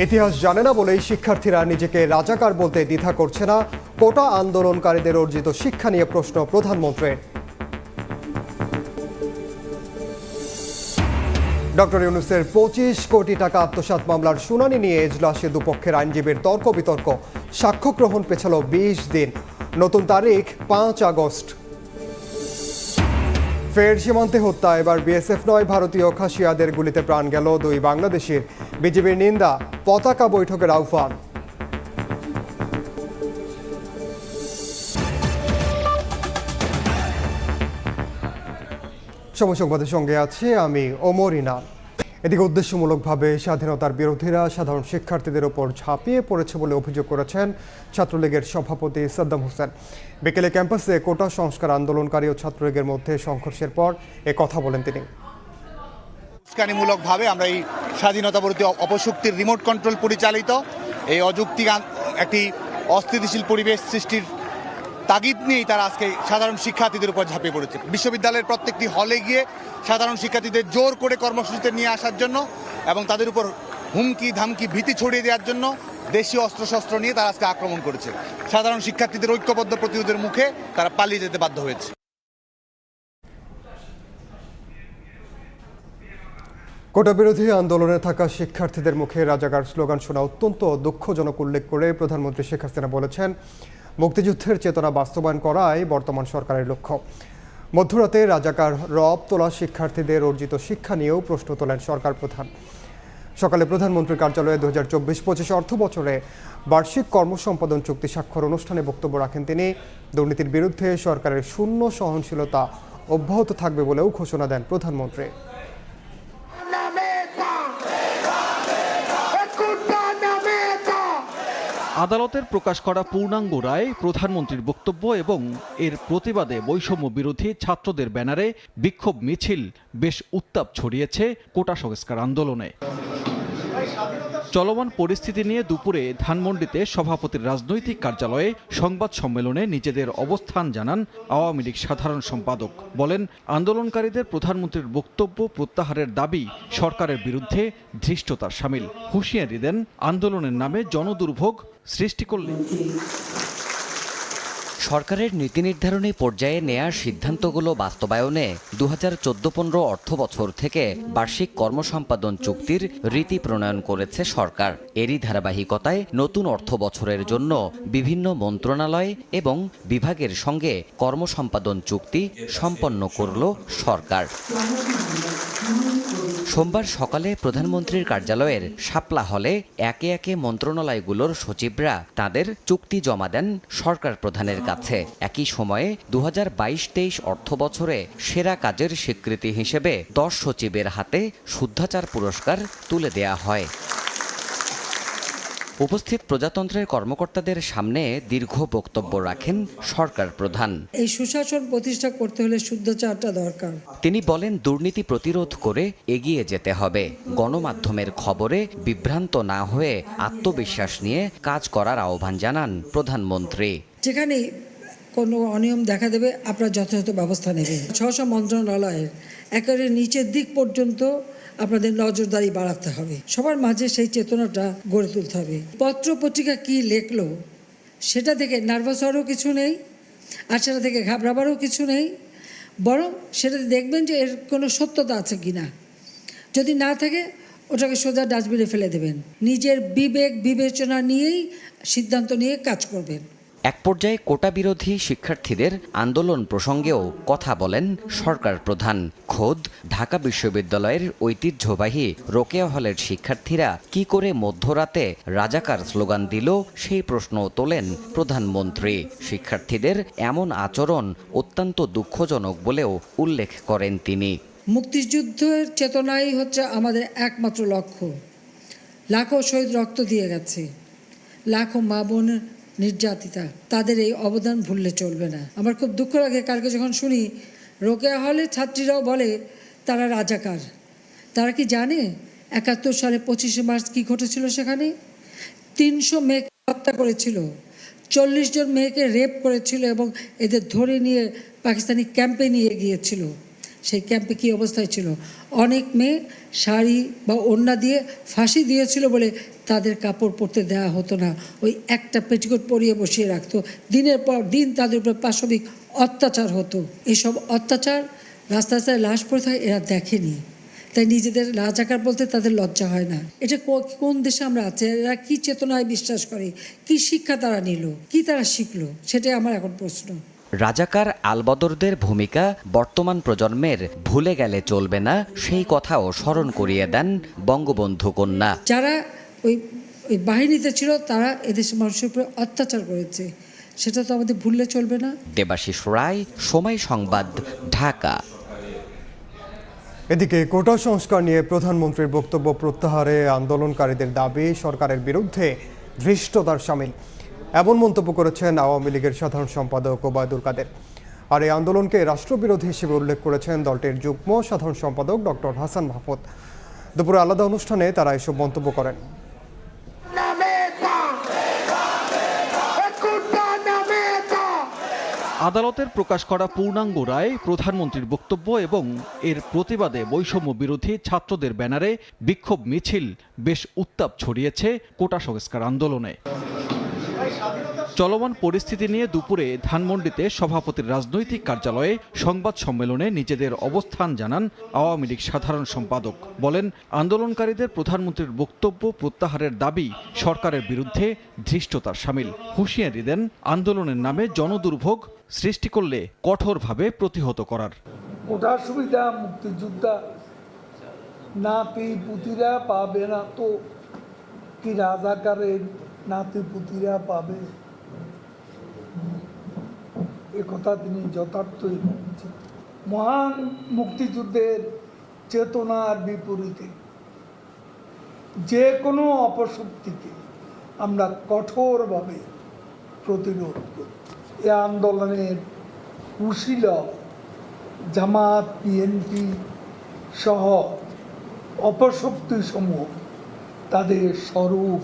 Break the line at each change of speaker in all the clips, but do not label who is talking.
ইতিহাস জানে না বলেই শিক্ষার্থীরা নিজেকে রাজাকার বলতে দ্বিধা করছে না। কোটা আন্দোলনকারীদের অর্জিত শিক্ষা নিয়ে প্রশ্ন প্রধানমন্ত্রীর। ডক্টর ইউনূসের 25 কোটি টাকা আত্মসাৎ মামলার শুনানি নিয়ে এজলাসে দুপক্ষের আইনজীবীর তর্ক বিতর্ক। সাক্ষ্য গ্রহণ পেছাল 20 দিন। নতুন তারিখ 5 আগস্ট। ফের সীমান্তে হত্যা, এবার বিএসএফ নয় ভারতীয় খাসিয়াদের গুলিতে প্রাণ গেল 2 বাংলাদেশির। বিজিবির নিন্দা, পতাকা বৈঠকের আহ্বান। সময় সংবাদের সঙ্গে আছে আমি ওমর ইনাম। এদিকে উদ্দেশ্যমূলকভাবে স্বাধীনতার বিরোধীরা সাধারণ শিক্ষার্থীদের ওপর ঝাঁপিয়ে পড়েছে বলে অভিযোগ করেছেন ছাত্রলীগের সভাপতি সাদ্দাম হোসেন। বিকেলে ক্যাম্পাসে কোটা সংস্কার আন্দোলনকারী ও ছাত্রলীগের মধ্যে সংঘর্ষের পর কথা বলেন তিনি।
উস্কানিমূলকভাবে আমরা এই স্বাধীনতা বিরোধী অপশক্তির রিমোট কন্ট্রোল পরিচালিত এই অযৌক্তিক একটি অস্থিতিশীল পরিবেশ সৃষ্টির তাগিদ নিয়েই তারা আজকে সাধারণ শিক্ষার্থীদের উপর ঝাঁপিয়ে পড়েছে। বিশ্ববিদ্যালয়ের প্রত্যেকটি হলে গিয়ে সাধারণ শিক্ষার্থীদের জোর করে কর্মসূচিতে নিয়ে আসার জন্য এবং তাদের উপর হুমকি ধামকি ভীতি ছড়িয়ে দেওয়ার জন্য দেশীয় অস্ত্রশস্ত্র নিয়ে তারা আজকে আক্রমণ করেছে। সাধারণ শিক্ষার্থীদের ঐক্যবদ্ধ প্রতিরোধের মুখে তারা পালিয়ে যেতে বাধ্য হয়েছে।
কোটা বিরোধী আন্দোলনে থাকা শিক্ষার্থীদের মুখে রাজাকার স্লোগান শোনা অত্যন্ত দুঃখজনক উল্লেখ করে প্রধানমন্ত্রী শেখ হাসিনা বলেছেন, মুক্তিযুদ্ধের চেতনা বাস্তবায়ন করাই বর্তমান সরকারের লক্ষ্য। মধ্যরাতে রাজাকার রব তোলা শিক্ষার্থীদের অর্জিত শিক্ষা নিয়েও প্রশ্ন তোলেন সরকার প্রধান। সকালে প্রধানমন্ত্রীর কার্যালয়ে 2024-25 অর্থ বছরে বার্ষিক কর্মসম্পাদন চুক্তি স্বাক্ষর অনুষ্ঠানে বক্তব্য রাখেন তিনি। দুর্নীতির বিরুদ্ধে সরকারের শূন্য সহনশীলতা অব্যাহত থাকবে বলেও ঘোষণা দেন প্রধানমন্ত্রী।
আদালতের প্রকাশ করা পূর্ণাঙ্গ রায়, প্রধানমন্ত্রীর বক্তব্য এবং এর প্রতিবাদে বৈষম্য বিরোধী ছাত্রদের ব্যানারে বিক্ষোভ মিছিল বেশ উত্তাপ ছড়িয়েছে কোটা সংস্কার আন্দোলনে। চলমান পরিস্থিতি নিয়ে দুপুরে ধানমন্ডিতে সভাপতির রাজনৈতিক কার্যালয়ে সংবাদ সম্মেলনে নিজেদের অবস্থান জানান আওয়ামী লীগ সাধারণ সম্পাদক। বলেন, আন্দোলনকারীদের প্রধানমন্ত্রীর বক্তব্য প্রত্যাহারের দাবি সরকারের বিরুদ্ধে ধৃষ্টতার শামিল। হুঁশিয়ারি দেন, আন্দোলনের নামে জনদুর্ভোগ সৃষ্টি করলে
সরকারের নীতি নির্ধারণী পর্যায়ে নেয়ার সিদ্ধান্তগুলো বাস্তবায়নে 2014-15 অর্থ বছর থেকে বার্ষিক কর্মসম্পাদন চুক্তির রীতি প্রণয়ন করেছে সরকার। এরই ধারাবাহিকতায় নতুন অর্থ বছরের জন্য বিভিন্ন মন্ত্রণালয় এবং বিভাগের সঙ্গে কর্মসম্পাদন চুক্তি সম্পন্ন করল সরকার। সোমবার সকালে প্রধানমন্ত্রীর কার্যালয়ের শাপলা হলে একে একে মন্ত্রণালয়গুলোর সচিবরা তাদের চুক্তি জমা দেন সরকার প্রধানের কাছে। একই সময়ে 2022-23 অর্থ বছরে সেরা কাজের স্বীকৃতি হিসেবে 10 সচিবের হাতে শুদ্ধাচার পুরস্কার তুলে দেয়া হয়। উপস্থিত প্রজাতন্ত্রের কর্মকর্তাদের সামনে দীর্ঘ বক্তব্য রাখেন সরকার প্রধান।
এই সুশাসন প্রতিষ্ঠা করতে হলে শুদ্ধাচারটা দরকার।
তিনি বলেন, দুর্নীতি প্রতিরোধ করে এগিয়ে যেতে হবে। গণমাধ্যমের খবরে বিভ্রান্ত না হয়ে আত্মবিশ্বাস নিয়ে কাজ করার আহ্বান জানান প্রধানমন্ত্রী।
যেখানে কোনো অনিয়ম দেখা দেবে আপনারা যথাযথ ব্যবস্থা নেবেন। 600 মন্ত্রণালয়ের একেবারে নিচের দিক পর্যন্ত আপনাদের নজরদারি বাড়াতে হবে। সবার মাঝে সেই চেতনাটা গড়ে তুলতে হবে। পত্র পত্রিকা কি লেখলো সেটা থেকে নার্ভাস হওয়ারও কিছু নেই, আর সেটা থেকে ঘাবড়াবারও কিছু নেই। বরং সেটাতে দেখবেন যে এর কোনো সত্যতা আছে কি না। যদি না থাকে ওটাকে সোজা ডাস্টবিনে ফেলে দেবেন। নিজের বিবেক বিবেচনা নিয়েই সিদ্ধান্ত নিয়ে কাজ করবেন।
এক পর্যায়ে কোটা বিরোধী শিক্ষার্থীদের আন্দোলন প্রসঙ্গেও কথা বলেন সরকার প্রধান। খোদ ঢাকা বিশ্ববিদ্যালয়ের ঐতিহ্যবাহী রোকেয়া হলের শিক্ষার্থীরা কি করে মধ্যরাতে রাজাকার স্লোগান দিল সেই প্রশ্নও তোলেন প্রধানমন্ত্রী। শিক্ষার্থীদের এমন আচরণ অত্যন্ত দুঃখজনক বলেও উল্লেখ করেন তিনি।
মুক্তিযুদ্ধের চেতনাই হচ্ছে আমাদের একমাত্র লক্ষ্য। লাখো শহীদ রক্ত দিয়ে গেছে, লাখো মা বোন নির্যাতিতা, তাদের এই অবদান ভুললে চলবে না। আমার খুব দুঃখ লাগে কালকে যখন শুনি রোকেয়া হলের ছাত্রীরাও বলে তারা রাজাকার। তারা কি জানে 71 সালে 25শে মার্চ কী ঘটেছিল? সেখানে 300 মেয়েকে হত্যা করেছিল, 40 জন মেয়েকে রেপ করেছিল এবং এদের ধরে নিয়ে পাকিস্তানি ক্যাম্পে নিয়ে গিয়েছিল। সেই ক্যাম্পে কী অবস্থায় ছিল। অনেক মেয়ে শাড়ি বা ওড়না দিয়ে ফাঁসি দিয়েছিল বলে তাদের কাপড় পরতে দেওয়া হতো না, ওই একটা পেটিকোট পরিয়ে বসিয়ে রাখতো। দিনের পর দিন তাদের উপর পাশবিক অত্যাচার হতো। এসব অত্যাচার রাস্তায় লাশ পড়ে থাকে এরা দেখেনি, তাই নিজেদের রাজাকার বলতে তাদের লজ্জা হয় না। এটা কোন দেশে আমরা আছি? এরা কি চেতনায় বিশ্বাস করে, কি শিক্ষা তারা নিল, কি তারা শিখলো, সেটাই আমার এখন প্রশ্ন।
রাজাকার আলবদরদের ভূমিকা বর্তমান প্রজন্মের ভুলে গেলে চলবে না, সেই কথাও স্মরণ করিয়ে দেন বঙ্গবন্ধু কন্যা।
যারা ওই বাহিনীতে ছিল তারা এদেশের মানুষের উপরে অত্যাচার করেছে, সেটা তো আমাদের ভুললে চলবে না।
দেবাশিস রায়, সময় সংবাদ, ঢাকা।
এদিকে কোটা সংস্কার নিয়ে প্রধানমন্ত্রীর বক্তব্য প্রত্যাহারে আন্দোলনকারীদের দাবি সরকারের বিরুদ্ধে ধৃষ্টতার শামিল, এমন মন্তব্য করেছেন আওয়ামী লীগের সাধারণ সম্পাদক ওবায়দুল কাদের। আর এই আন্দোলনকে রাষ্ট্রবিরোধী হিসেবে উল্লেখ করেছেন দলটির যুগ্ম সাধারণ সম্পাদক ডক্টর হাসান মাহমুদ। দুপুরে আলাদা অনুষ্ঠানে তারা এসব মন্তব্য করেন।
আদালতের প্রকাশ করা পূর্ণাঙ্গ রায়, প্রধানমন্ত্রীর বক্তব্য এবং এর প্রতিবাদে বৈষম্য বিরোধী ছাত্রদের ব্যানারে বিক্ষোভ মিছিল বেশ উত্তাপ ছড়িয়েছে কোটা সংস্কার আন্দোলনে। চলমান পরিস্থিতি নিয়ে দুপুরে ধানমন্ডিতে সভাপতির রাজনৈতিক কার্যালয়ে সংবাদ সম্মেলনে নিজেদের অবস্থান জানান আওয়ামী লীগ সাধারণ সম্পাদক। বলেন, আন্দোলনকারীদের প্রধানমন্ত্রীর বক্তব্য প্রত্যাহারের দাবি সরকারের বিরুদ্ধে ধৃষ্টতার শামিল। হুঁশিয়ারি দেন আন্দোলনের নামে জনদুর্ভোগ সৃষ্টি করলে কঠোরভাবে প্রতিহত করার।
কোটা সুবিধা মুক্তিযোদ্ধা নাতি পুতিরা পাবে না তো কি রাজাকারের নাতি পুতিরা পাবে? একথা তিনি যথার্থই বলেছেন। মহান মুক্তিযুদ্ধের চেতনার বিপরীতে যে কোনো অপশক্তিকে আমরা কঠোরভাবে প্রতিরোধ করি। এ আন্দোলনের কুশীলব জামাত, বিএনপি সহ অপশক্তিসমূহ তাদের স্বরূপ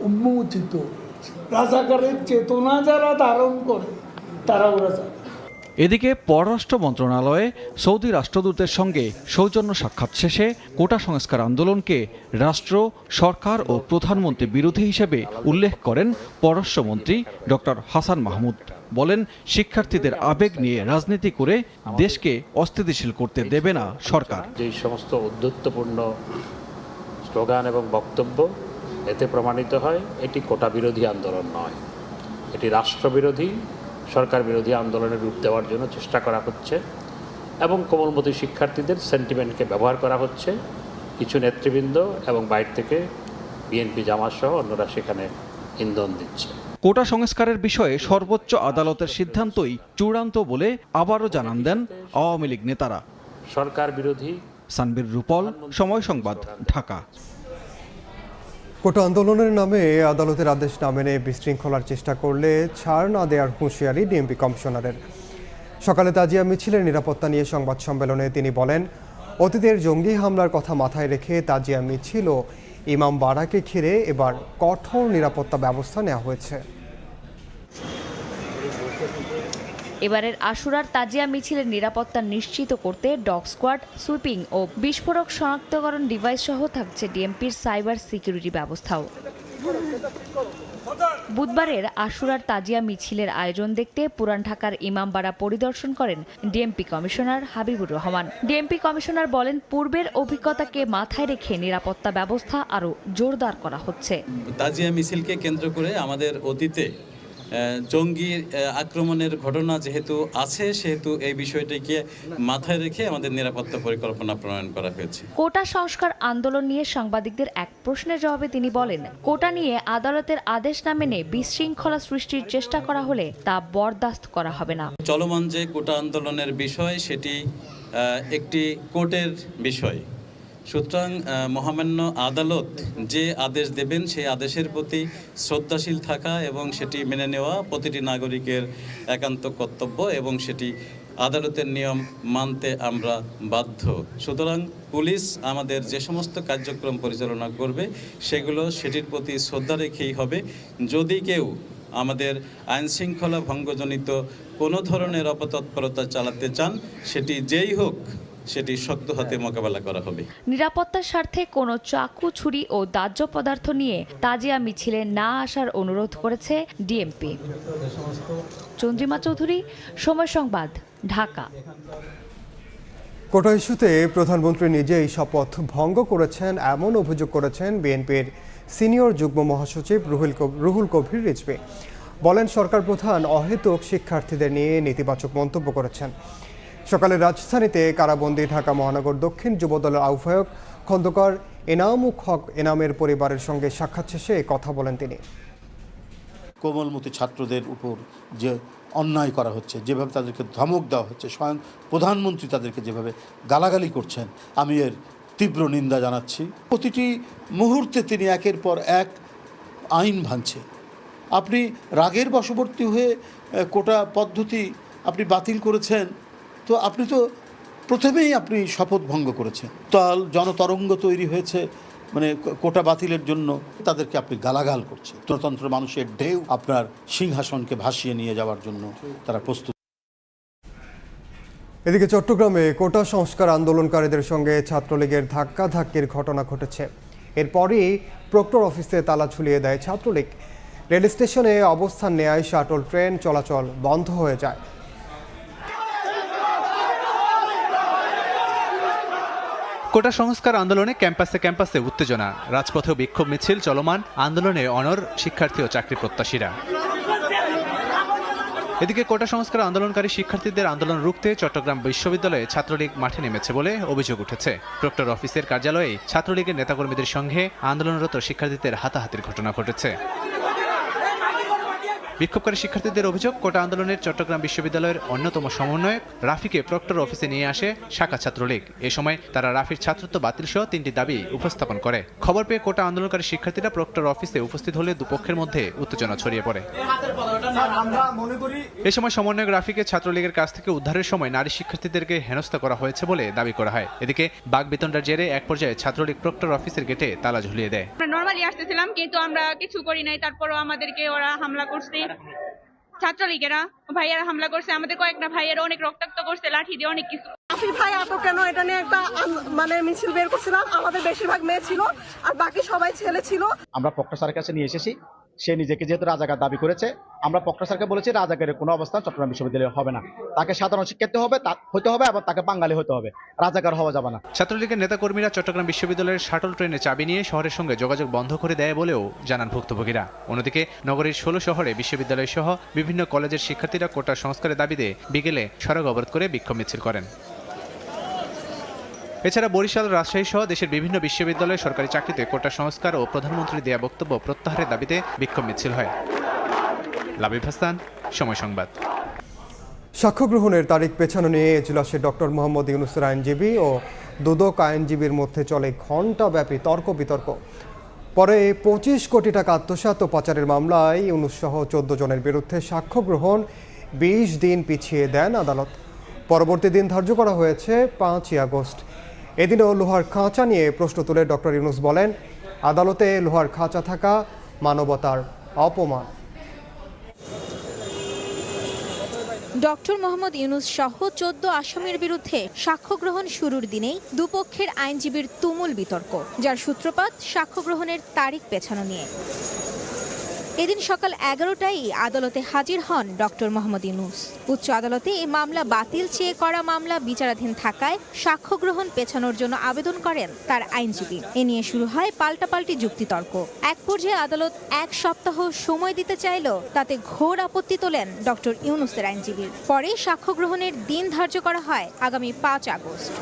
উন্মোচিত হয়েছে। রাজাকারের চেতনা যারা ধারণ করে তারা ওরা জানে।
এদিকে পররাষ্ট্র মন্ত্রণালয়ে সৌদি রাষ্ট্রদূতের সঙ্গে সৌজন্য সাক্ষাৎ শেষে কোটা সংস্কার আন্দোলনকে রাষ্ট্র, সরকার ও প্রধানমন্ত্রী বিরোধী হিসেবে উল্লেখ করেন পররাষ্ট্রমন্ত্রী ডক্টর হাসান মাহমুদ। বলেন, শিক্ষার্থীদের আবেগ নিয়ে রাজনীতি করে দেশকে অস্থিতিশীল করতে দেবে না সরকার।
যে সমস্ত উদ্ধত্তপূর্ণ স্লোগান এবং বক্তব্য, এতে প্রমাণিত হয় এটি কোটা বিরোধী আন্দোলন নয়, এটি রাষ্ট্রবিরোধী, সরকার বিরোধী আন্দোলনের রূপ দেওয়ার জন্য চেষ্টা করা হচ্ছে এবং কোমলমতি শিক্ষার্থীদের সেন্টিমেন্টকে ব্যবহার করা হচ্ছে। কিছু নেতৃবৃন্দ এবং বাইরে থেকে বিএনপি, জামাত সহ অন্যরা সেখানে ইন্ধন দিচ্ছে।
কোটা সংস্কারের বিষয়ে সর্বোচ্চ আদালতের সিদ্ধান্তই চূড়ান্ত বলে আবারও জানান দেন আওয়ামী লীগ নেতারা।
সরকার বিরোধী।
সানবীর রূপল, সময় সংবাদ, ঢাকা।
কোটা আন্দোলনের নামে আদালতের আদেশ না মেনে বিশৃঙ্খলার চেষ্টা করলে ছাড় না দেওয়ার হুঁশিয়ারি ডিএমপি কমিশনারের। সকালে তাজিয়া মিছিলের নিরাপত্তা নিয়ে সংবাদ সম্মেলনে তিনি বলেন, অতীতের জঙ্গি হামলার কথা মাথায় রেখে তাজিয়া মিছিল ও ইমাম বাড়াকে ঘিরে এবার কঠোর নিরাপত্তা ব্যবস্থা নেওয়া হয়েছে।
এবারের আশুরার তাজিয়া মিছিলের নিরাপত্তা নিশ্চিত করতে ডগ স্কোয়াড, সুইপিং ও বিস্ফোরক শনাক্তকরণ ডিভাইস সহ থাকছে ডিএমপির সাইবার সিকিউরিটি ব্যবস্থাও। বুধবারের আশুরার তাজিয়া মিছিলের আয়োজন দেখতে পুরান ঢাকার ইমামবাড়া পরিদর্শন করেন DMP commissioner Habibur Rahman. DMP commissioner বলেন, পূর্বের অভিজ্ঞতাকে মাথায় রেখে নিরাপত্তা ব্যবস্থা আরও জোরদার করা হচ্ছে।
তাজিয়া মিছিলকে কেন্দ্র করে আমাদের অতীতে জঙ্গি আক্রমণের ঘটনা যেহেতু আছে, সেহেতু এই বিষয়টিকে মাথায় রেখে আমাদের নিরাপত্তা পরিকল্পনা প্রণয়ন করা হয়েছে।
কোটা সংস্কার আন্দোলন নিয়ে সাংবাদিকদের এক প্রশ্নের জবাবে তিনি বলেন, কোটা নিয়ে আদালতের আদেশ না মেনে বিশৃঙ্খলা সৃষ্টির চেষ্টা করা হলে তা বরদাস্ত করা হবে না।
চলমান যে কোটা আন্দোলনের বিষয়, সেটি একটি কোর্টের বিষয়। সুতরাং মহামান্য আদালত যে আদেশ দেবেন সেই আদেশের প্রতি শ্রদ্ধাশীল থাকা এবং সেটি মেনে নেওয়া প্রতিটি নাগরিকের একান্ত কর্তব্য এবং সেটি আদালতের নিয়ম মানতে আমরা বাধ্য। সুতরাং পুলিশ আমাদের যে সমস্ত কার্যক্রম পরিচালনা করবে সেগুলো সেটির প্রতি শ্রদ্ধা রেখেই হবে। যদি কেউ আমাদের আইন শৃঙ্খলা ভঙ্গজনিত কোনো ধরনের অপতৎপরতা চালাতে চান, সেটি যেই হোক সেটি শক্ত হাতে মোকাবেলা করা হবে।
নিরাপত্তার স্বার্থে কোনো চাকু, ছুরি ও দাহ্য পদার্থ নিয়ে তাজিয়া মিছিলে না আসার অনুরোধ করেছে ডিএমপি। চন্দ্রিমা চৌধুরী, সময় সংবাদ, ঢাকা।
কোটা ইস্যুতে প্রধানমন্ত্রী নিজেই শপথ ভঙ্গ করেছেন এমন অভিযোগ করেছেন বিএনপির সিনিয়র যুগ্ম মহাসচিব রুহুল কবির রিজভী। বলেন, সরকার প্রধান অহেতুক শিক্ষার্থীদের নিয়ে নেতিবাচক মন্তব্য করেছেন। সকালে রাজধানীতে কারাবন্দী ঢাকা মহানগর দক্ষিণ যুবদলের আহ্বায়ক খন্দকার এনামুল হক এনামের পরিবারের সঙ্গে সাক্ষাৎ শেষে কথা বলেন তিনি।
কোমলমতি ছাত্রদের উপর যে অন্যায় করা হচ্ছে, যেভাবে তাদেরকে ধমক দেওয়া হচ্ছে, স্বয়ং প্রধানমন্ত্রী তাদেরকে যেভাবে গালাগালি করছেন, আমি এর তীব্র নিন্দা জানাচ্ছি। প্রতিটি মুহূর্তে তিনি একের পর এক আইন ভাঙছে। আপনি রাগের বশবর্তী হয়ে কোটা পদ্ধতি আপনি বাতিল করেছেন, তো আপনি তো প্রথমেই আপনি শপথ ভঙ্গ করেছেন। জনতরঙ্গ তৈরি হয়েছে মানে কোটা বাতিলের জন্য, তাদেরকে আপনি গালাগাল করছেন। গণতন্ত্র মানুষের ঢেউ আপনার সিংহাসনকে ভাসিয়ে নিয়ে যাওয়ার জন্য তারা প্রস্তুত।
এদিকে চট্টগ্রামে কোটা সংস্কার আন্দোলনকারীদের সঙ্গে ছাত্রলীগের ধাক্কাধাক্কির ঘটনা ঘটেছে। এরপরই প্রক্টর অফিসে তালা ঝুলিয়ে দেয় ছাত্রলীগ। রেল স্টেশনে অবস্থান নেয় শাটল ট্রেন চলাচল বন্ধ হয়ে যায়।
কোটা সংস্কার আন্দোলনে ক্যাম্পাসে ক্যাম্পাসে উত্তেজনা, রাজপথে বিক্ষোভ মিছিল চলমান, আন্দোলনে অনড় শিক্ষার্থী ও চাকরি প্রত্যাশীরা। এদিকে কোটা সংস্কার আন্দোলনকারী শিক্ষার্থীদের আন্দোলন রুখতে চট্টগ্রাম বিশ্ববিদ্যালয়ে ছাত্রলীগ মাঠে নেমেছে বলে অভিযোগ উঠেছে। প্রক্টর অফিসের কার্যালয়ে ছাত্রলীগের নেতাকর্মীদের সঙ্গে আন্দোলনরত শিক্ষার্থীদের হাতাহাতির ঘটনা ঘটেছে। বিক্ষোভকারী শিক্ষার্থীদের অভিযোগ, কোটা আন্দোলনের চট্টগ্রাম বিশ্ববিদ্যালয়ের অন্যতম সমন্বয়ক রাফিকে প্রক্টর অফিসে নিয়ে আসে শাখা ছাত্রলীগ। এ সময় তারা রাফির ছাত্রত্ব বাতিল সহ 3টি দাবি উপস্থাপন করে। খবর পেয়ে কোটা আন্দোলনকারী শিক্ষার্থীরা প্রক্টর অফিসে উপস্থিত হলে দুপক্ষের মধ্যে উত্তেজনা ছড়িয়ে পড়ে। এ সময় সমন্বয়ক রাফিকে ছাত্রলীগের কাছ থেকে উদ্ধারের সময় নারী শিক্ষার্থীদেরকে হেনস্থা করা হয়েছে বলে দাবি করা হয়। এদিকে বাকবিতণ্ডার জেরে এক পর্যায়ে ছাত্রলীগ প্রক্টর অফিসের গেটে তালা ঝুলিয়ে দেয়।
নরমালি আসতেছিলাম, কিন্তু আমরা কিছু করি নাই, তারপরও আমাদেরকে ওরা হামলা করছে। ছাত্রলীগেরা ভাইয়ারা হামলা করছে, আমাদের কয়েকটা ভাইয়েরা অনেক রক্তাক্ত করছে, লাঠি দিয়ে অনেক কিছু।
রাফি ভাই আটক কেন, এটা নিয়ে একটা মিছিল বের করছিলাম। আমাদের বেশিরভাগ মেয়ে ছিল আর বাকি সবাই ছেলে ছিল।
আমরা প্রক্টর স্যারের কাছে নিয়ে এসেছি। সে নিজেকে যেহেতু রাজাকার দাবি করেছে, আমরা প্রক্টর স্যারকে বলেছি রাজাকারের কোনো অবস্থান চট্টগ্রাম বিশ্ববিদ্যালয়ে হবে না। তাকে সাধারণ শিক্ষার্থী হতে হবে, আবার তাকে বাঙালি হতে হবে, রাজাকার হওয়া যাবে না।
ছাত্রলীগের নেতাকর্মীরা চট্টগ্রাম বিশ্ববিদ্যালয়ের শাটল ট্রেনে চাবি নিয়ে শহরের সঙ্গে যোগাযোগ বন্ধ করে দেয় বলেও জানান ভুক্তভোগীরা। অন্যদিকে নগরীর 16 শহরে বিশ্ববিদ্যালয় সহ বিভিন্ন কলেজের শিক্ষার্থীরা কোটা সংস্কারের দাবিতে বিকেলে সড়ক অবরোধ করে বিক্ষোভ মিছিল করেন। এছাড়া বরিশাল, রাজশাহী সহ দেশের বিভিন্ন বিশ্ববিদ্যালয়ে সরকারি চাকরিতে কোটা সংস্কার ও প্রধানমন্ত্রীর দেয়া বক্তব্য প্রত্যাহারের দাবিতে বিক্ষোভ মিছিল হয়। লাবিব হাসান, সময় সংবাদ।
সাক্ষ্য গ্রহণের তারিখ পেছানো নিয়ে এজলাসে ডক্টর মোহাম্মদ ইউনূসের আইনজীবী ও দুদক আইনজীবীর মধ্যে চলে ঘণ্টাব্যাপী তর্ক বিতর্ক। পরে 25 কোটি টাকা আত্মসাৎ ও পাচারের মামলায় ইউনূস সহ 14 জনের বিরুদ্ধে সাক্ষ্য গ্রহণ 20 দিন পিছিয়ে দেন আদালত। পরবর্তী দিন ধার্য করা হয়েছে 5ই আগস্ট। এদিনও লোহার খাঁচা নিয়ে প্রশ্ন তুলে ডক্টর ইউনূস বলেন, আদালতে লোহার খাঁচা থাকা মানবতার অপমান।
ডক্টর মোহাম্মদ ইউনূস সহ 14 আসামির বিরুদ্ধে সাক্ষ্য গ্রহণ শুরুর দিনেই দুপক্ষের আইনজীবীর তুমুল বিতর্ক, যার সূত্রপাত সাক্ষ্য গ্রহণের তারিখ পেছানো নিয়ে। এদিন সকাল 11টায় আদালতে হাজির হন ডক্টর মোহাম্মদ ইউনূস। উচ্চ আদালতে এই মামলা বাতিল চেয়ে করা মামলা বিচারাধীন থাকায় সাক্ষ্য গ্রহণ পেছানোর জন্য আবেদন করেন তার আইনজীবী। এ নিয়ে শুরু হয় পাল্টাপাল্টি যুক্তিতর্ক। এক পর্যায়ে আদালত 1 সপ্তাহ সময় দিতে চাইলেও তাতে ঘোর আপত্তি তোলেন ডক্টর ইউনূসের আইনজীবী। পরে সাক্ষ্য গ্রহণের দিন ধার্য করা হয় আগামী 5 আগস্ট।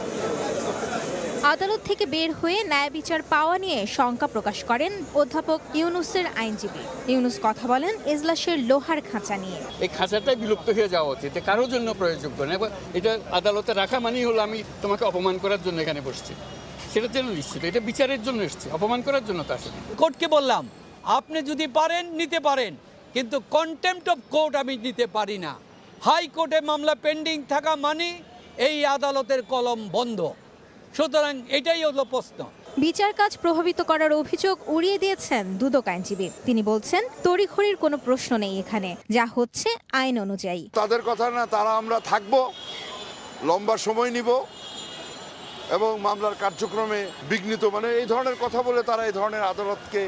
আদালত থেকে বের হয়ে ন্যায় বিচার পাওয়া নিয়ে শঙ্কা প্রকাশ করেন অধ্যাপক ইউনূসের আইনজীবী। ইউনূস কথা বলেন এজলাসের লোহার খাঁচা নিয়ে।
এই খাঁচাটাই বিলুপ্ত হয়ে যাওয়া উচিত, কারোর জন্য প্রয়োজযোগ্য না। এটা আদালতে রাখা মানেই হলো আমি তোমাকে অপমান করার জন্য এখানে বসছি, সেটার জন্য নিশ্চিত এটা বিচারের জন্য এসছে, অপমান করার জন্য তা আসলে।
কোর্টকে বললাম, আপনি যদি পারেন নিতে পারেন, কিন্তু কন্টেম্পট অফ কোর্ট আমি নিতে পারি না। হাইকোর্টে মামলা পেন্ডিং থাকা মানে এই আদালতের কলম বন্ধ। সুতরাং এটাই হলো প্রশ্ন।
বিচার কাজ প্রভাবিত করার অভিযোগ উড়িয়ে দিয়েছেন দুদক আইনজীবী। তিনি বলছেন, তড়িঘড়ির কোনো প্রশ্ন নেই এখানে, যা হচ্ছে আইন অনুযায়ী।
তাদের কথা না, তারা আমরা থাকবো, লম্বা সময় নিব এবং মামলার কার্যক্রমে বিঘ্নিত এই ধরনের কথা বলে তারা এই ধরনের আদালতকে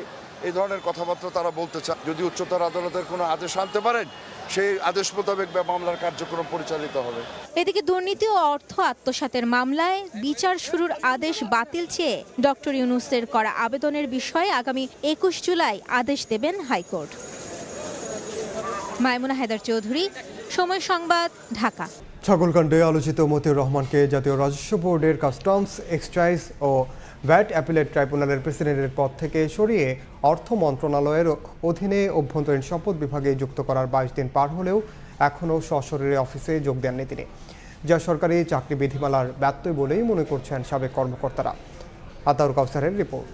এই ধরনের কথাবার্তা তারা বলতে চায়। যদি উচ্চতর আদালতের কোনো আদেশ আনতে পারেন, সেই আদেশ মোতাবেক মামলার কার্যক্রম পরিচালিত হবে।
এদিকে দুর্নীতি ও অর্থ আত্মসাতের মামলায় বিচার শুরুর আদেশ বাতিল চেয়ে ডক্টর ইউনূসের করা আবেদনের বিষয়ে আগামী 21 জুলাই আদেশ দেবেন হাইকোর্ট। মাইমুনা হায়দার চৌধুরী, সময় সংবাদ, ঢাকা।
ছাগলকাণ্ডে আলোচিত মতিউর রহমানকে জাতীয় রাজস্ব বোর্ডের কাস্টমস, এক্সাইজ ও ভ্যাট অ্যাপিলেট ট্রাইব্যুনালের প্রেসিডেন্টের পদ থেকে সরিয়ে অর্থ মন্ত্রণালয়ের অধীনে অভ্যন্তরীণ সম্পদ বিভাগে যুক্ত করার 22 দিন পার হলেও এখনও সশরীরে অফিসে যোগ দেননি তিনি, যা সরকারি চাকরি বিধিমালার ব্যত্যয় বলেই মনে করছেন সাবেক কর্মকর্তারা। আতাউর কাউসারের রিপোর্ট।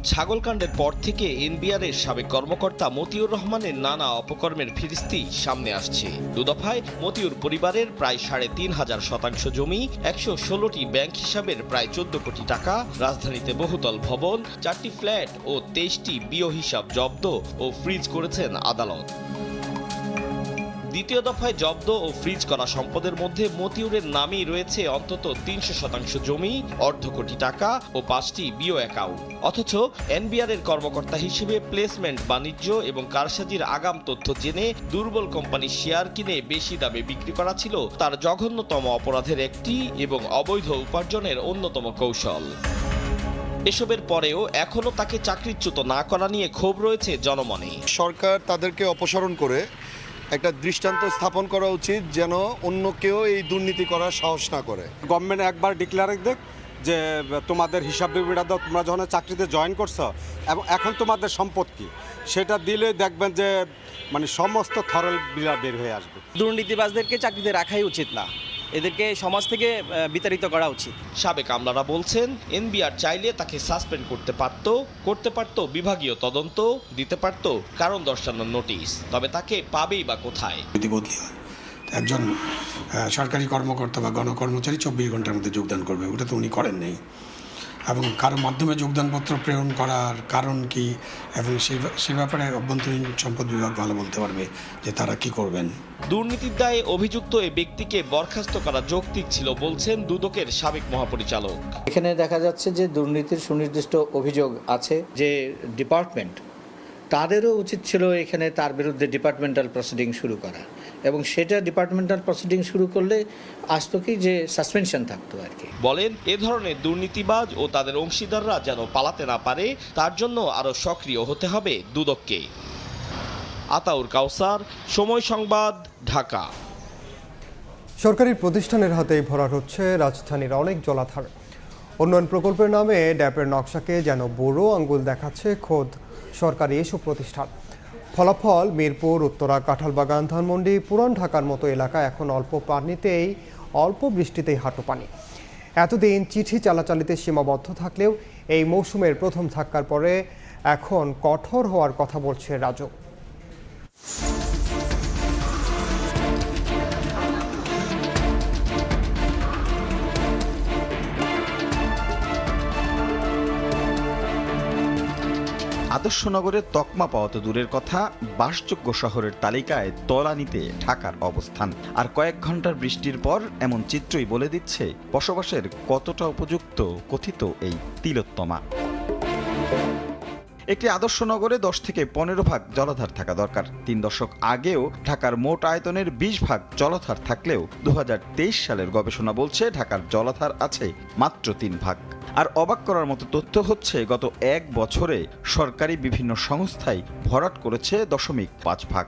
ছাগলকাণ্ডের পর থেকে এনবিআরের সাবেক কর্মকর্তা মতিউর রহমানের নানা অপকর্মের ফিরিস্তি সামনে আসছে। দুদফায় মতিউর পরিবারের প্রায় ৩৫০০ শতাংশ জমি, ১১৬টি ব্যাংক হিসাবের প্রায় ১৪ কোটি টাকা, রাজধানীতে বহুতল ভবন, 4টি ফ্ল্যাট ও 23টি বিও হিসাব জব্দ ও ফ্রিজ করেছেন আদালত। দ্বিতীয় দফায় জব্দ ও ফ্রিজ করা সম্পদের মধ্যে মতিউরের নামেই রয়েছে অন্তত ৩০০ শতাংশ জমি, অর্ধ কোটি টাকা ও 5টি বিও অ্যাকাউন্ট। অথচ এনবিআরের কর্মকর্তা হিসেবে প্লেসমেন্ট, বাণিজ্য এবং কারসাজির আগাম তথ্য জেনে দুর্বল কোম্পানির শেয়ার কিনে বেশি দামে বিক্রি করা ছিল তার জঘন্যতম অপরাধের একটি এবং অবৈধ উপার্জনের অন্যতম কৌশল। এসবের পরেও এখনো তাকে চাকরিচ্যুত না করা নিয়ে ক্ষোভ রয়েছে জনমনে।
সরকার তাদেরকে অপসারণ করে একটা দৃষ্টান্ত স্থাপন করা উচিত, যেন অন্য কেউ এই দুর্নীতি করার সাহস না করে।
গভর্নমেন্ট একবার ডিক্লেয়ার দেখ যে তোমাদের হিসাব বিবরণী দাও, তোমরা যখন চাকরিতে জয়েন করছো এবং এখন তোমাদের সম্পদ কি, সেটা দিলে দেখবেন যে সমস্ত থরল বিলা বের হয়ে আসবে।
দুর্নীতিবাজদেরকে চাকরিতে রাখাই উচিত না, এদেরকে সমাজ থেকে বিতাড়িত করা উচিত।
সাবেক আমলারা বলছেন এনবিআর চাইলে তাকে সাসপেন্ড করতে পারত বিভাগীয় তদন্ত, দিতে পারত কারণ দর্শানোর নোটিশ, তবে তাকে পাবেই বা কোথায়?
যদি বদলি হয়, একজন সরকারি কর্মকর্তা বা গণকর্মচারী 24 ঘন্টার মধ্যে যোগদান করবে, ওটা তো উনি করেন নাই। এবং কারো মাধ্যমে যোগদানপত্র প্রেরণ করার কারণ কি এবং সে ব্যাপারে অভ্যন্তরীণ সম্পদ বিভাগ ভালো বলতে পারবে যে তারা কি করবেন।
দুর্নীতির দায়ে অভিযুক্ত এই ব্যক্তিকে বরখাস্ত করা যৌক্তিক ছিল বলছেন দুদকের সাবেক মহাপরিচালক।
এখানে দেখা যাচ্ছে যে দুর্নীতির সুনির্দিষ্ট অভিযোগ আছে, যে ডিপার্টমেন্ট তাদেরও উচিত ছিল এখানে তার বিরুদ্ধে ডিপার্টমেন্টাল প্রসিডিং শুরু করা, এবং সেটা ডিপার্টমেন্টাল প্রসিডিং শুরু করলে আসতো কি যে সাসপেনশন থাকতো আর কি।
বলেন এ ধরনের দুর্নীতিবাজ ও তাদের অংশীদাররা যেন পালাতে না পারে তার জন্য আরও সক্রিয় হতে হবে দুদককে। আতাউর কাউসার, সময় সংবাদ, ঢাকা।
সরকারি প্রতিষ্ঠানের হাতেই ভরাট হচ্ছে রাজধানীর অনেক জলাধার। উন্নয়ন প্রকল্পের নামে ড্যাপের নকশাকে যেন বড় আঙ্গুল দেখাচ্ছে খোদ সরকারি এসব প্রতিষ্ঠান। ফলাফল মিরপুর, উত্তরা, কাঁঠালবাগান, ধানমন্ডি, পুরান ঢাকার মতো এলাকা এখন অল্প বৃষ্টিতেই হাঁটু পানি। এতদিন চিঠি চালাচালিতে সীমাবদ্ধ থাকলেও এই মৌসুমের প্রথম ধাক্কার পরে এখন কঠোর হওয়ার কথা বলছে রাজুক।
আদর্শনগরের তকমা পাওয়া তো দূরের কথা, বাসযোগ্য শহরের তালিকায় তলানিতে ঢাকার অবস্থান। আর কয়েক ঘন্টার বৃষ্টির পর এমন চিত্রই বলে দিচ্ছে বসবাসের কতটা উপযুক্ত কথিত এই তিলোত্তমা। একটি আদর্শ নগরে 10 থেকে 15 ভাগ জলাধার থাকা দরকার। 3 দশক আগেও ঢাকার মোট আয়তনের 20 ভাগ জলাধার থাকলেও 2023 সালের গবেষণা বলছে ঢাকার জলাধার আছে মাত্র 3 ভাগ। আর অবাক করার মতো তথ্য হচ্ছে গত 1 বছরে সরকারি বিভিন্ন সংস্থায় ভরাট করেছে 0.5 ভাগ।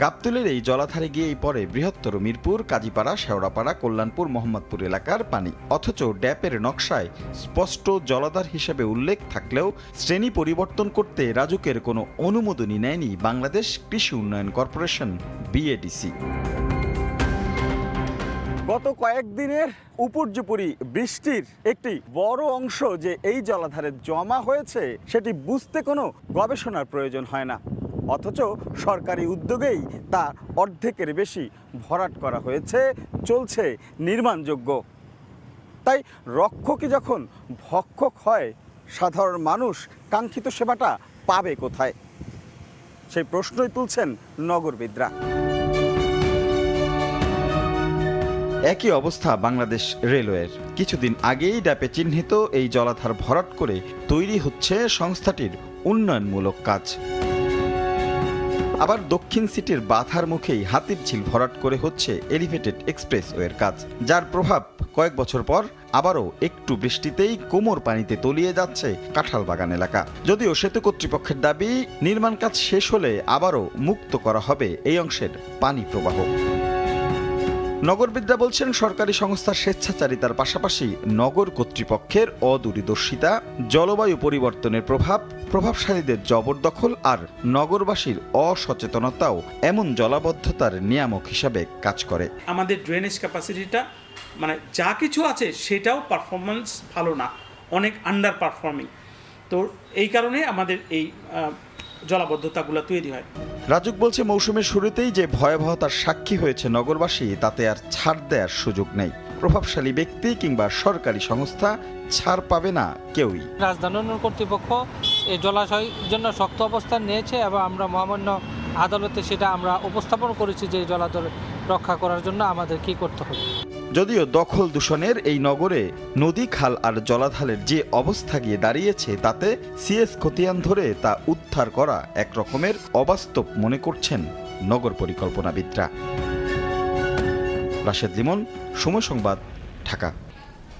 গাবতলীর এই জলাধারে গিয়েই পড়ে বৃহত্তর মিরপুর, কাজীপাড়া, শেওড়াপাড়া, কল্যাণপুর, মোহাম্মদপুর এলাকার পানি। অথচ ড্যাপের নকশায় স্পষ্ট জলাধার হিসেবে উল্লেখ থাকলেও শ্রেণী পরিবর্তন করতে রাজুকের কোনো অনুমোদনই নেয়নি বাংলাদেশ কৃষি উন্নয়ন কর্পোরেশন, বিএডিসি।
গত কয়েকদিনের উপর্যুপরি বৃষ্টির একটি বড় অংশ যে এই জলাধারে জমা হয়েছে সেটি বুঝতে কোনো গবেষণার প্রয়োজন হয় না। অথচ সরকারি উদ্যোগেই তা অর্ধেকের বেশি ভরাট করা হয়েছে, চলছে নির্মাণযোগ্য। তাই রক্ষকই যখন ভক্ষক হয়, সাধারণ মানুষ কাঙ্ক্ষিত সেবাটা পাবে কোথায়? সেই প্রশ্নই তুলছেন নগরবিদরা।
একই অবস্থা বাংলাদেশ রেলওয়ের। কিছুদিন আগেই ড্যাপে চিহ্নিত এই জলাধার ভরাট করে তৈরি হচ্ছে সংস্থাটির উন্নয়নমূলক কাজ। আবার দক্ষিণ সিটির বাধার মুখেই হাতির ঝিল ভরাট করে হচ্ছে এলিভেটেড এক্সপ্রেসওয়ের কাজ, যার প্রভাব কয়েক বছর পর আবারও একটু বৃষ্টিতেই কোমর পানিতে তলিয়ে যাচ্ছে কাঁঠালবাগান এলাকা। যদিও সেতু কর্তৃপক্ষের দাবি, নির্মাণ কাজ শেষ হলে আবারও মুক্ত করা হবে এই অংশের পানি প্রবাহ। নগরবিদরা বলছেন, সরকারি সংস্থার স্বেচ্ছাচারিতার পাশাপাশি নগর কর্তৃপক্ষের অদূরদর্শিতা, জলবায়ু পরিবর্তনের প্রভাবশালীদের জবরদখল আর নগরবাসীর অসচেতনতাও এমন জলাবদ্ধতার নিয়ামক হিসাবে কাজ করে।
আমাদের ড্রেনেজ ক্যাপাসিটিটা মানে যা কিছু আছে সেটাও পারফরমেন্স ভালো না, অনেক আন্ডার পারফর্মিং। তো এই কারণে আমাদের এই জলাবদ্ধতাগুলো তৈরি হয়।
রাজুক বলছে, মৌসুমের শুরুতেই যে ভয়াবহতার সাক্ষী হয়েছে নগরবাসী, তাতে আর ছাড় দেওয়ার সুযোগ নেই। প্রভাবশালী ব্যক্তি কিংবা সরকারি সংস্থা ছাড় পাবে না কেউই।
রাজধানী কর্তৃপক্ষ এই জলাশয়ের জন্য শক্ত অবস্থান নিয়েছে এবং আমরা মহামান্য আদালতে সেটা আমরা উপস্থাপন করেছি যে জলাধার রক্ষা করার জন্য আমাদের কি করতে হবে।
যদিও দখল দূষণের এই নগরে নদী, খাল আর জলাধারের যে অবস্থা গিয়ে দাঁড়িয়েছে, তাতে সিএস খতিয়ান ধরে তা উদ্ধার করা এক রকমের অবাস্তব মনে করছেন নগর পরিকল্পনাবিদরা। রাশেদ লিমন, সময় সংবাদ, ঢাকা।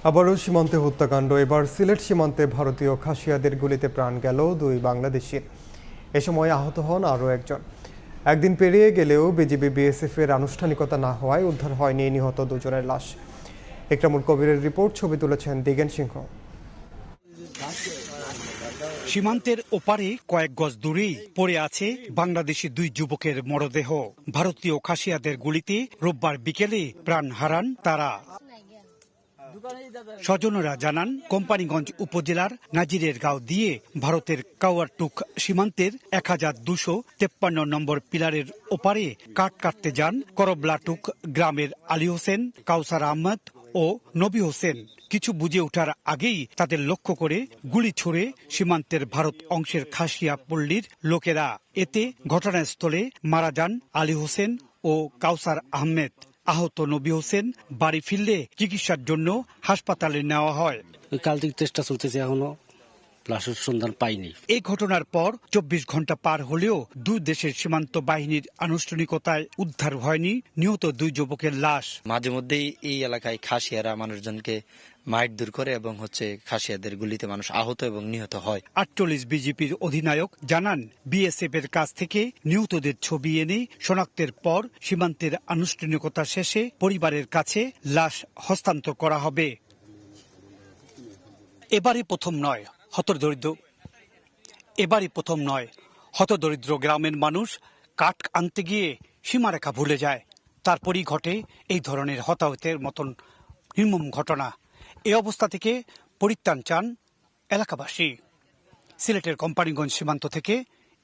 আবারও সীমান্তে হত্যাকাণ্ড। এবার সিলেট সীমান্তে ভারতীয় খাসিয়াদের গুলিতে প্রাণ গেল 2 বাংলাদেশির। এ সময় আহত হন আরও একজন। একদিন পেরিয়ে গেলেও বিজিবি বিএসএফ এর আনুষ্ঠানিকতা না হওয়ায় উদ্ধার হয়নি নিহত 2 জনের লাশ। ইকরামুল কবিরের রিপোর্ট, ছবি তুলেছেন দিগেন সিংহ।
সীমান্তের ওপারে কয়েক গজ দূরেই পড়ে আছে বাংলাদেশি 2 যুবকের মরদেহ। ভারতীয় খাসিয়াদের গুলিতে রোববার বিকেলে প্রাণ হারান তারা। স্বজনরা জানান, কোম্পানিগঞ্জ উপজেলার নাজিরের গাঁও দিয়ে ভারতের কাওয়ারটুক সীমান্তের 1253 নম্বর পিলারের ওপারে কাঠ কাটতে যান করবলাটুক গ্রামের আলী হোসেন, কাউসার আহমদ ও নবী হোসেন। কিছু বুঝে ওঠার আগেই তাদের লক্ষ্য করে গুলি ছুড়ে সীমান্তের ভারত অংশের খাসিয়া পল্লীর লোকেরা। এতে ঘটনাস্থলে মারা যান আলী হোসেন ও কাউসার আহমেদ। আহত নবী হোসেন বাড়ি ফিরলে চিকিৎসার জন্য হাসপাতালে নেওয়া হয়।
কাল থেকে চেষ্টা চলতেছে, এখনো লাশের সন্ধান পাইনি।
এই ঘটনার পর 24 ঘন্টা পার হলেও 2 দেশের সীমান্ত বাহিনীর আনুষ্ঠানিকতায় উদ্ধার হয়নি নিহত 2 যুবকের লাশ।
মাঝে মধ্যেই এই এলাকায় খাসিয়ারা মানুষজনকে মারধর করে এবং খাসিয়াদের গুলিতে মানুষ আহত এবং নিহত হয়।
48 বিজেপির অধিনায়ক জানান, বিএসএফ এর কাছ থেকে নিহতদের ছবি এনে শনাক্তের পর সীমান্তের আনুষ্ঠানিকতা শেষে পরিবারের কাছে লাশ হস্তান্তর করা হবে। এবারই প্রথম নয় হতদরিদ্র গ্রামের মানুষ কাঠ আনতে গিয়ে সীমারেখা ভুলে যায়। তারপরই ঘটে এই ধরনের হতাহতের মতন নির্মম ঘটনা। এই অবস্থা থেকে পরিত্রাণ চান এলাকাবাসী। সিলেটের কোম্পানিগঞ্জ সীমান্ত থেকে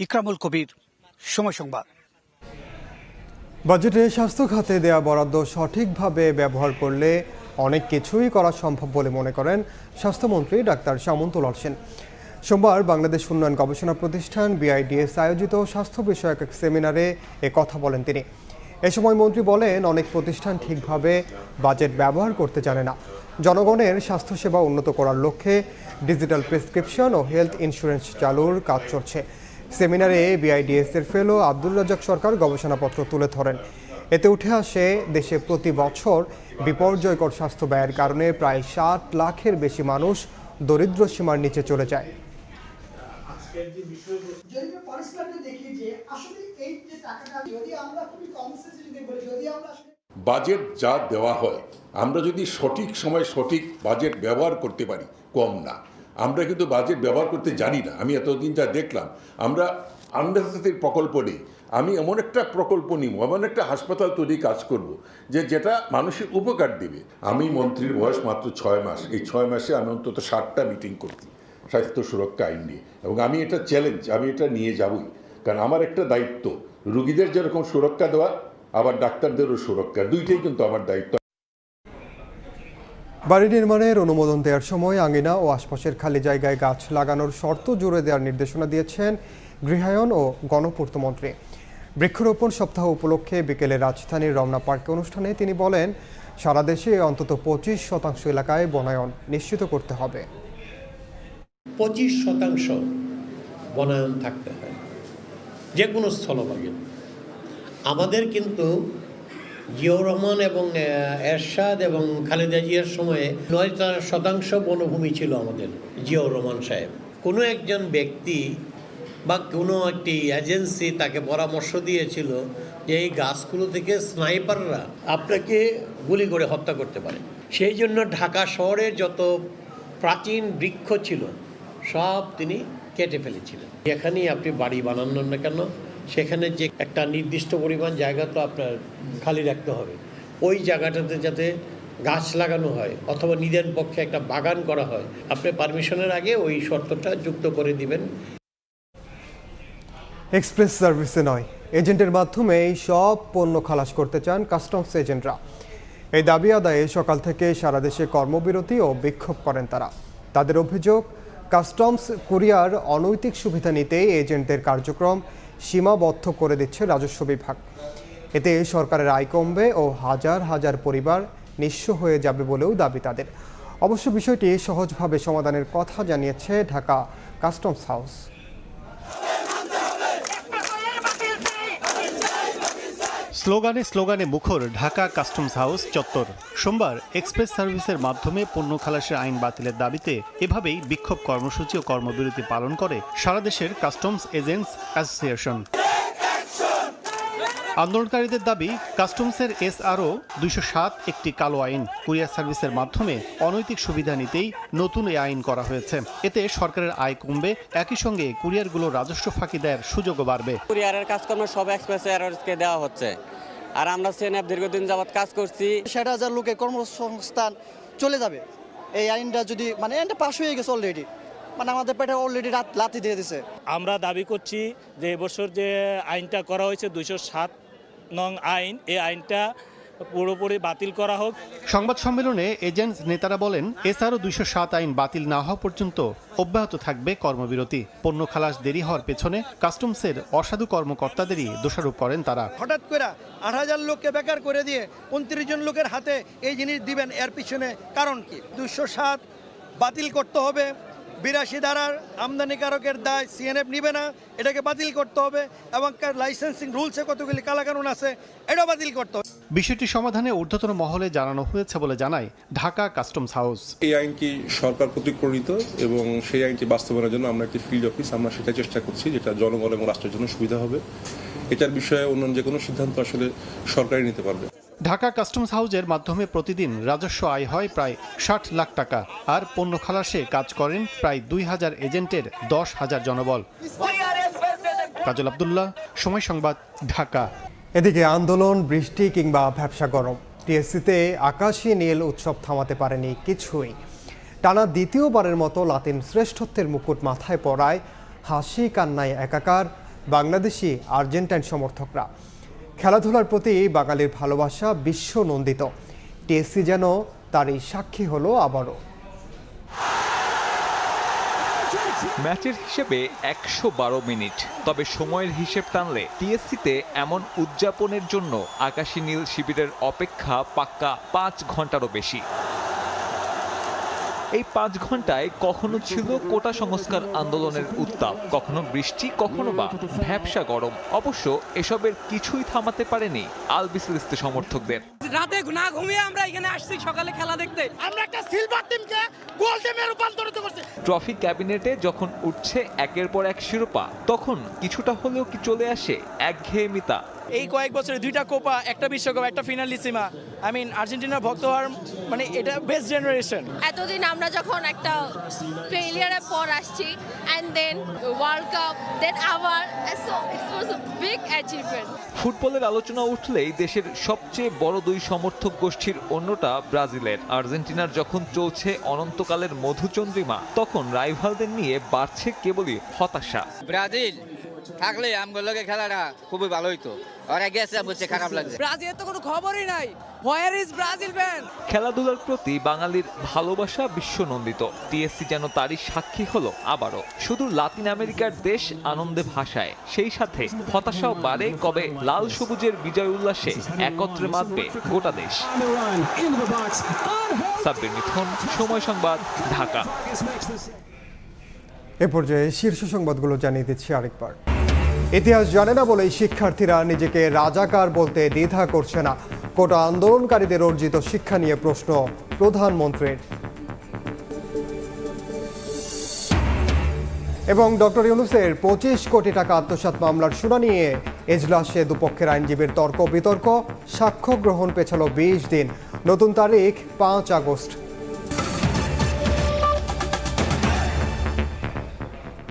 ইকরামুল কবির, সময় সংবাদ।
বাজেটে স্বাস্থ্য খাতে দেয়া বরাদ্দ সঠিকভাবে ব্যবহার করলে অনেক কিছুই করা সম্ভব বলে মনে করেন স্বাস্থ্যমন্ত্রী ডাক্তার সামন্তলাল হোসেন। সোমবার বাংলাদেশ উন্নয়ন গবেষণা প্রতিষ্ঠান বিআইডিএস আয়োজিত স্বাস্থ্য বিষয়ক এক সেমিনারে এ কথা বলেন তিনি। এ সময় মন্ত্রী বলেন, অনেক প্রতিষ্ঠান ঠিকভাবে বাজেট ব্যবহার করতে জানে না। জনগণের স্বাস্থ্যসেবা উন্নত করার লক্ষ্যে ডিজিটাল প্রেসক্রিপশন ও হেলথ ইন্স্যুরেন্স চালুর কাজ চলছে। সেমিনারে বিআইডিএস এর ফেলো আব্দুল রাজ্জাক সরকার গবেষণাপত্র তুলে ধরেন। এতে উঠে আসে, দেশে প্রতি বছর বিপর্যয়কর স্বাস্থ্য ব্যয়ের কারণে প্রায় 7 লাখের বেশি মানুষ দরিদ্র সীমার নিচে চলে যায়।
বাজেট যা দেওয়া হয়, আমরা যদি সঠিক সময় সঠিক বাজেট ব্যবহার করতে পারি, কম না। আমরা কিন্তু বাজেট ব্যবহার করতে জানি না। আমি এতদিন যা দেখলাম, আমরা আন্ডারস্ট্যান্ডিং প্রকল্প নেই। আমি এমন একটা প্রকল্প নিব, এমন একটা হাসপাতাল তৈরি কাজ করব যেটা মানুষের উপকার দেবে। আমি মন্ত্রীর বয়স মাত্র 6 মাস। এই 6 মাসে আমি অন্তত 60টা মিটিং করছি স্বাস্থ্য সুরক্ষা আইন নিয়ে, এবং আমি এটা চ্যালেঞ্জ, আমি এটা নিয়ে যাবই। কারণ আমার একটা দায়িত্ব রুগীদের যেরকম সুরক্ষা দেওয়া, আবার ডাক্তারদেরও সুরক্ষা, দুইটাই কিন্তু আমার দায়িত্ব।
বাড়ি নির্মাণের অনুমোদন দেওয়ার সময় আঙিনা ও আশপাশের খালি জায়গায় গাছ লাগানোর শর্ত জুড়ে দেওয়ার নির্দেশনা দিয়েছেন গৃহায়ন ও গণপূর্ত মন্ত্রী। বৃক্ষরোপণ সপ্তাহ উপলক্ষে বিকেলে রাজধানীর রমনা পার্কে অনুষ্ঠানে তিনি বলেন, সারা দেশে অন্তত 25% এলাকায় বনায়ন নিশ্চিত করতে হবে।
25% বনায়ন থাকতে হয় যে কোনো স্থলভাগে। আমাদের কিন্তু জিয়াউর রহমান এবং এরশাদ এবং খালেদা জিয়ার সময়ে 9% বনভূমি ছিল আমাদের। জিয়াউর রহমান সাহেব কোনো একজন ব্যক্তি বা কোনো একটি এজেন্সি তাকে পরামর্শ দিয়েছিল যে এই গাছগুলো থেকে স্নাইপাররা আপনাকে গুলি করে হত্যা করতে পারে। সেই জন্য ঢাকা শহরের যত প্রাচীন বৃক্ষ ছিল সব তিনি কেটে ফেলেছিলেন। যেখানেই আপনি বাড়ি বানান না কেন সেখানে যে একটা নির্দিষ্ট পরিমাণ জায়গা তো আপনার খালি রাখতে হবে, ওই জায়গাটাতে যাতে গাছ লাগানো হয় অথবা নিদেন পক্ষে একটা বাগান করা হয়, আপনি পারমিশনের আগে ওই শর্তটা যুক্ত করে দিবেন।
এক্সপ্রেস সার্ভিসে নয়, এজেন্টের মাধ্যমে সব পণ্য খালাস করতে চান কাস্টমস এজেন্টরা। এই দাবি আদায়ে সকাল থেকে সারা দেশে কর্মবিরতি ও বিক্ষোভ করেন তারা। তাদের অভিযোগ, কাস্টমস কুরিয়ার অনৈতিক সুবিধা নিতেই এজেন্টদের কার্যক্রম সীমাবদ্ধ করে দিচ্ছে রাজস্ব বিভাগ। এতে সরকারের আয় কমবে ও হাজার হাজার পরিবার নিঃস্ব হয়ে যাবে বলেও দাবি তাদের। অবশ্য বিষয়টি সহজভাবে সমাধানের কথা জানিয়েছে ঢাকা কাস্টমস হাউস।
স্লোগানে স্লোগানে মুখর ঢাকা কাস্টমস হাউস চত্বর। সোমবার এক্সপ্রেস সার্ভিসের মাধ্যমে পণ্য খালাসের আইন বাতিলের দাবিতে এভাবেই বিক্ষোভ কর্মসূচি ও কর্মবিরতি পালন করে সারা দেশের কাস্টমস এজেন্টস অ্যাসোসিয়েশন। আন্দোলনকারীদের দাবি, কাস্টমসের SRO 207 একটি কালো আইন। কুরিয়ার সার্ভিসের মাধ্যমে অনৈতিক সুবিধা নিতেই নতুন এই আইন করা হয়েছে। এতে সরকারের আয় কমবে, একই সঙ্গে কুরিয়ারগুলো রাজস্ব ফাঁকি দেওয়ার সুযোগও বাড়বে।
কুরিয়ারের কাজকর্ম সব এক্সপ্রেস এয়ারওয়েজকে দেওয়া হচ্ছে, আর আমরা সিএনএফ দীর্ঘদিন যাবৎ কাজ করছি।
60,000 লোকের কর্মসংস্থান চলে যাবে এই আইনটা যদি আইনটা পাস হয়ে গেছে অলরেডি, আমাদের পেটে অলরেডি লাথি দিয়ে দিছে।
আমরা দাবি করছি যে এবছর যে আইনটা করা হয়েছে 207 নং আইন, এই আইনটা পুরোপুরি বাতিল করা হোক।
সংবাদ সম্মেলনে এজেন্টস নেতারা বলেন, SRO 207 আইন বাতিল না হওয়া পর্যন্ত অব্যাহত থাকবে কর্মবিরতি। পণ্য খালাস দেরি হওয়ার পেছনে কাস্টমসের অসাধু কর্মকর্তাদেরই দোষারোপ করেন তারা।
হঠাৎ করে 8,000 লোককে বেকার করে দিয়ে 29 জন লোকের হাতে এই জিনিস দিবেন, এর পিছনে কারণ কি? 207 বাতিল করতে হবে। 82 ধারার আমদানিকারকের দায় সিএনএফ নিবে না, এটাকে বাতিল করতে হবে। এবং লাইসেন্সিং রুলসে কতগুলি কালাকানুন আছে, এটাও বাতিল করতে হবে।
বিষয়টি সমাধানে ঊর্ধ্বতন মহলে জানানো হয়েছে বলে জানায় ঢাকা কাস্টমস হাউস।
এই আইনটি সরকার কর্তৃক প্রণীত এবং সেই আইনটি বাস্তবায়নের জন্য আমরা একটি ফিল্ড অফিস, আমরা সেটা চেষ্টা করছি, যেটা জনগণ এবং রাষ্ট্রের জন্য সুবিধা হবে। এটার বিষয়ে অন্যান্য যে কোনো সিদ্ধান্ত আসলে সরকারই নিতে পারবে।
ঢাকা কাস্টমস হাউসের মাধ্যমে প্রতিদিন রাজস্ব আয় হয় প্রায় 60 লাখ টাকা, আর পণ্য খালাসে কাজ করেন প্রায় 2000 এজেন্টের 10,000 জনবল। কাজল আব্দুল্লাহ, সময় সংবাদ, ঢাকা।
এদিকে আন্দোলন, বৃষ্টি কিংবা ভ্যাপসা গরম, টিএসসিতে আকাশী নীল উৎসব থামাতে পারেনি কিছুই। টানা দ্বিতীয়বারের মতো লাতিন শ্রেষ্ঠত্বের মুকুট মাথায় পড়ায় হাসি কান্নায় একাকার বাংলাদেশি আর্জেন্টাইন সমর্থকরা। খেলাধুলার প্রতি বাঙালির ভালোবাসা বিশ্ব নন্দিত। টিএসসি যেন তারই সাক্ষী হলো আবারও।
ম্যাচের হিসেবে 112 মিনিট, তবে সময়ের হিসেব টানলে টিএসসিতে এমন উদযাপনের জন্য আকাশী নীল শিবিরের অপেক্ষা পাক্কা 5 ঘন্টারও বেশি। এই 5 ঘন্টায় কখনো ছিল কোটা সংস্কার আন্দোলনের উত্তাপ, কখনো বৃষ্টি, কখনো বা ভ্যাপসা গরম। অবশ্য এসবের কিছুই থামাতে পারেনি আলবিসেলেস্তে সমর্থকদের।
রাতে না ঘুমিয়ে আমরা এখানে আসছি সকালে খেলা দেখতে। আমরা একটা সিলভার টিমকে গোল্ড টিমে রূপান্তরিত করছি।
ট্রফি ক্যাবিনেটে যখন উঠছে একের পর এক শিরোপা, তখন কিছুটা হলেও কি চলে আসে একঘেয়েমিতা।
এই কয়েক বছরে 2টা কোপা, একটা বিশ্বকাপ, একটা ফিনালিসিমা। আর্জেন্টিনার ভক্ত হওয়ার এটা বেস্ট জেনারেশন।
এতদিন আমরা যখন একটা ফেলিয়ারের পর আসছি, এন্ড দেন ওয়ার্ল্ড কাপ, দেন আবার, so it was a big achievement.
ফুটবলের আলোচনা উঠলেই দেশের সবচেয়ে বড় দুই সমর্থক গোষ্ঠীর অন্যটা ব্রাজিলের। আর্জেন্টিনার যখন চলছে অনন্তকালের মধুচন্দ্রিমা, তখন রাইভালদের নিয়ে বাড়ছে কেবলই হতাশা।
ব্রাজিল
থাকলে আমগুলোকে খেলাটা খুবই ভালো হইতো। ওরা গেছে বুঝছে খারাপ লাগছে।
ব্রাজিলের তো কোনো খবরই নাই। Where is Brazil fan?
খেলাধুলার প্রতি বাঙালির ভালোবাসা বিশ্বনন্দিত। টিএসসি যেন তারই সাক্ষী হলো আবারও। শুধু লাতিন আমেরিকার দেশ আনন্দে ভাসায়, সেই সাথে হতাশাও বাড়ে কবে লাল সবুজের বিজয় উল্লাসে একত্রে মাতবে গোটা দেশ। সাব্বির মিথুন, সময় সংবাদ, ঢাকা।
এ পর্যায়ে শীর্ষ সংবাদগুলো জানিয়ে দিচ্ছি আরেকবার। ইতিহাস জানে না বলেই শিক্ষার্থীরা নিজেকে রাজাকার বলতে দ্বিধা করছে না। কোটা আন্দোলনকারীদের অর্জিত শিক্ষা নিয়ে প্রশ্ন প্রধানমন্ত্রীর। এবং ডক্টর ইউনূসের 25 কোটি টাকা আত্মসাৎ মামলার শুনানি নিয়ে এজলাসে দুপক্ষের আইনজীবীর তর্ক বিতর্ক। সাক্ষ্য গ্রহণ পেছালো 20 দিন। নতুন তারিখ 5 আগস্ট।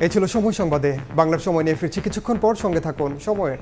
এই ছিল সময় সংবাদে। বাংলার সময় নিয়ে ফিরছি কিছুক্ষণ পর। সঙ্গে থাকুন সময়ের।